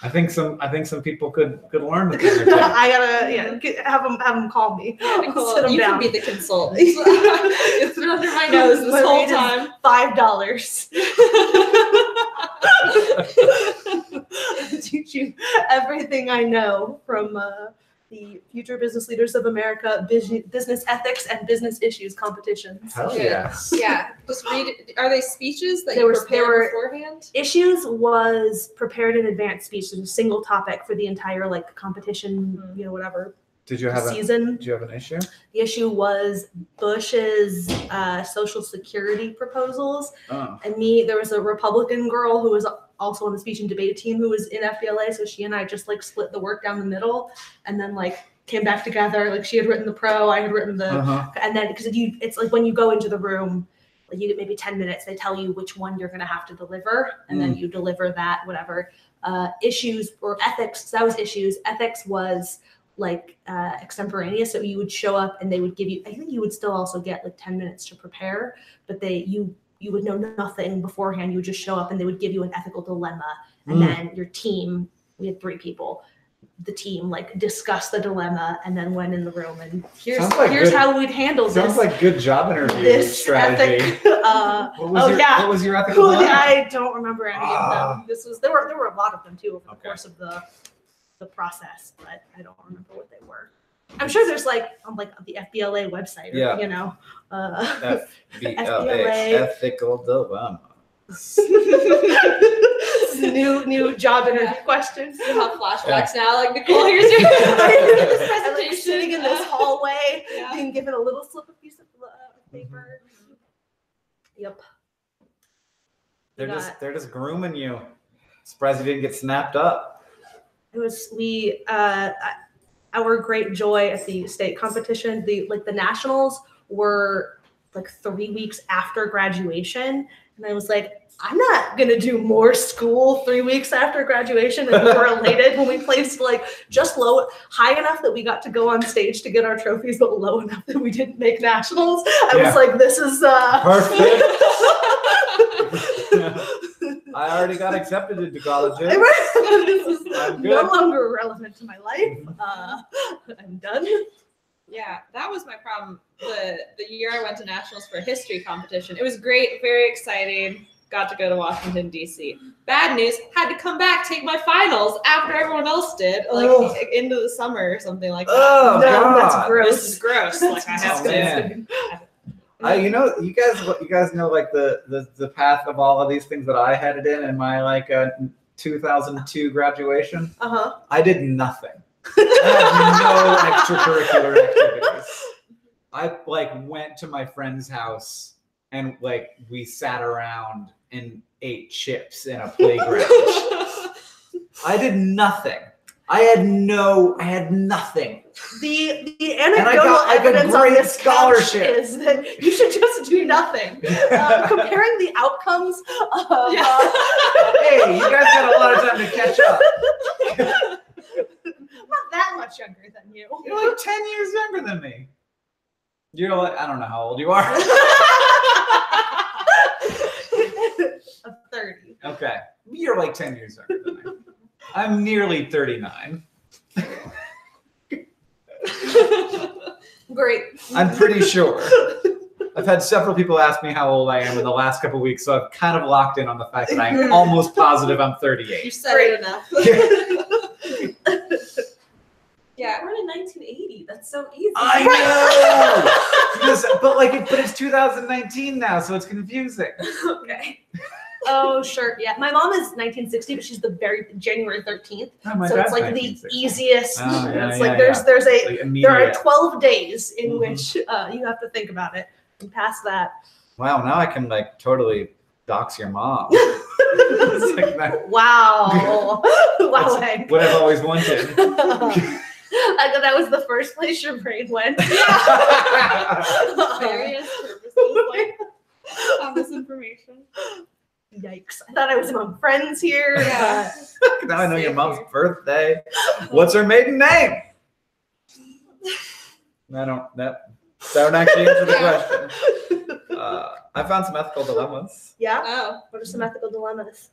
I think some people could learn the thing or two. I gotta have them call me. Nicole, Sit 'em you down. can be the consultant. It's been under my nose this whole time. $5. Teach you everything I know from the Future Business Leaders of America business ethics and business issues competitions. Hell Good. yes. Yeah, just read it. Are they speeches that They you were- prepare they were- beforehand? Issues was prepared in advance speech. There's a single topic for the entire like competition, whatever Did you have season. Did you have an issue? The issue was Bush's Social Security proposals. Oh. And there was a Republican girl who was also on the speech and debate team who was in FBLA. So she and I just like split the work down the middle and then like came back together. Like she had written the pro, I had written the, and then because it's like when you go into the room, like you get maybe 10 minutes, they tell you which one you're going to have to deliver. And then you deliver that, whatever. Issues or ethics, that was issues. Ethics was like extemporaneous. So you would show up and they would give you, I think you would still also get like 10 minutes to prepare, but you would know nothing beforehand. You would just show up and they would give you an ethical dilemma. And then your team, we had 3 people, the team like discussed the dilemma and then went in the room and here's how we'd handle this. Sounds like good job interview This strategy. ethic, What was your ethical dilemma? I don't remember any of them. There were a lot of them too over the course of the process, but I don't remember what they were. I'm sure there's like on like the FBLA website, or, FBLA ethical dilemma. new job interview questions. You have flashbacks now, like Nicole, here's your I'm like sitting in this hallway, being given a little slip of piece of paper. Yep. They're just grooming you. Surprised you didn't get snapped up. It was our great joy at the state competition. The nationals were like 3 weeks after graduation, and I was like, I'm not gonna do more school 3 weeks after graduation. And we were elated when we placed like just high enough that we got to go on stage to get our trophies, but low enough that we didn't make nationals. I was like, this is perfect. I already got accepted into colleges. This is no longer relevant to my life. I'm done. Yeah, that was my problem. The year I went to nationals for a history competition, it was great, very exciting. Got to go to Washington, D.C. Bad news, had to come back, take my finals after everyone else did, like into the summer or something like that. Oh, God. That's gross. This is gross. Like I have to. You guys know like the path of all of these things that I headed in my like 2002 graduation. I did nothing. I had no extracurricular activities. I like went to my friend's house and like we sat around and ate chips in a playground. I did nothing. I had nothing. The anecdotal evidence on this scholarship is that you should just do nothing. Comparing the outcomes of hey, you guys got a lot of time to catch up. I'm not that much younger than you. You're like 10 years younger than me. You're like, I don't know how old you are. Of 30. Okay. You're like 10 years younger than me. I'm nearly 39. Great. I'm pretty sure. I've had several people ask me how old I am in the last couple of weeks, so I've kind of locked in on the fact that I'm almost positive I'm 38. You said it enough. Yeah. Born in 1980. That's so easy. I know. But it's 2019 now, so it's confusing. Okay. Oh, sure. Yeah. My mom is 1960, but she's the very January 13th. Oh, my So dad's it's like the 1960. easiest. Oh, yeah, it's yeah, like there's Like there are immediate. 12 days in Mhm. which you have to think about it. And past that. Wow, now I can like totally dox your mom. It's like that. Wow. Wow. That's Hank. what I've always wanted. I thought that was the first place your brain went. Various purposes, like, on this information. Yikes. I thought I was among friends here. Yeah. Now I know your Same mom's here. birthday. What's her maiden name? That don't actually answer the question. I found some ethical dilemmas. Yeah? Oh. What are some ethical dilemmas?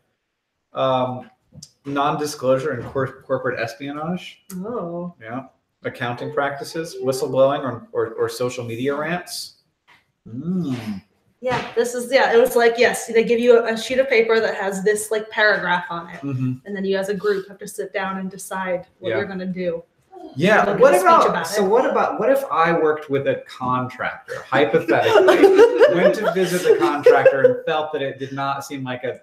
Non-disclosure and corporate espionage. Oh. Yeah. Accounting practices, whistleblowing, or social media rants. Yeah, it was like, yes, they give you a sheet of paper that has this like paragraph on it. Mm-hmm. And then you as a group have to sit down and decide what Yeah. you're going to do. Yeah. They'll give What a speech about? about So it. what if I worked with a contractor, hypothetically, went to visit the contractor and felt that it did not seem like a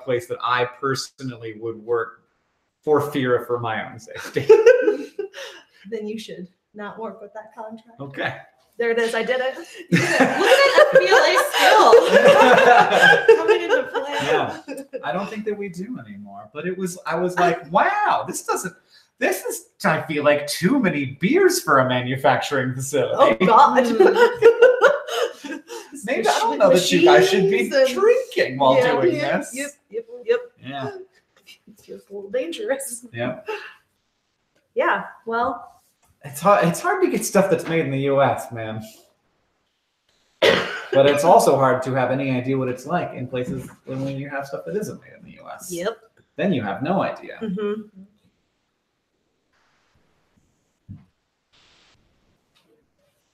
place that I personally would work for fear for my own safety. Then you should not work with that contract. Okay. There it is. I did it. Look at that FBLA skill coming into play. Yeah. I don't think that we do anymore. But I was like, wow, this is, I feel like too many beers for a manufacturing facility. Oh God. Maybe I don't know that you guys should be Machines and- drinking while Yeah. doing Yep, this. Yep. Yeah. It feels a little dangerous. Yeah. Yeah. Well, It's hard to get stuff that's made in the U.S., man. But it's also hard to have any idea what it's like in places when you have stuff that isn't made in the U.S. yep. Then you have no idea. Mm-hmm.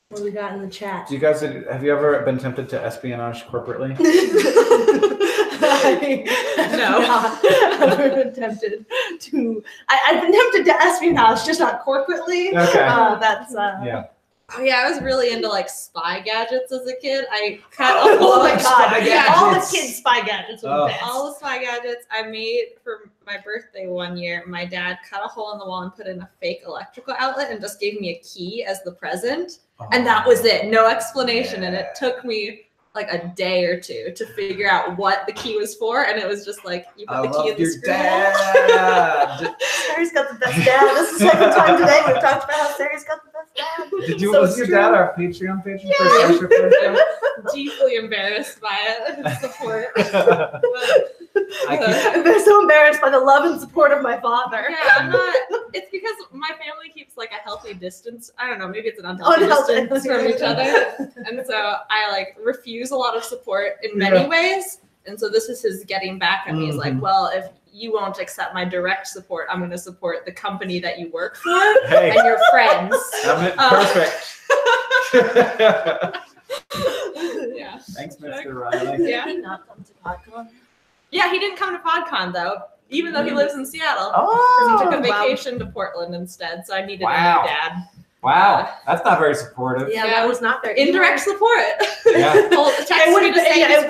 What do we got in the chat? Do you guys have you ever been tempted to espionage corporately? No. I've been tempted to. I've been tempted to espionage, just not corporately. Okay. That's Yeah. Oh yeah, I was really into like spy gadgets as a kid. I cut Oh my God! Spy Yeah, all the gadgets. kids' spy gadgets were Oh. the best. all the spy gadgets I made for my birthday one year. My dad cut a hole in the wall and put in a fake electrical outlet and just gave me a key as the present. And that was it. No explanation. And it took me like a day or two to figure out what the key was for. And it was just like, you I put the key love in the your screw hole. dad. Sarah's got the best dad. This is the second time today we've talked about how Sarah's got the best dad. Was your dad our Patreon patron for Yeah. Sasha First? Deeply embarrassed by it. His support. I keep- I've been so embarrassed by the love and support of my father. Yeah, I'm not. It's because my family keeps like a healthy distance. I don't know. Maybe it's an unhealthy Unhealthy. distance from each other, and so I like refuse a lot of support in many ways. And so this is his getting back at me. He's like, Mhm. well, if you won't accept my direct support, I'm going to support the company that you work for Hey, and your friends. perfect. Yeah. Thanks, Mr. Riley. Yeah. Did he not come to PodCon? Yeah, he didn't come to PodCon though, even though he lives in Seattle. Oh, He took a wow. vacation to Portland instead, so I needed Wow. a new dad. wow, that's not very supportive. Yeah, Yeah. that was not there. Indirect support. Yeah. Well, text It would me have to say been, he's it would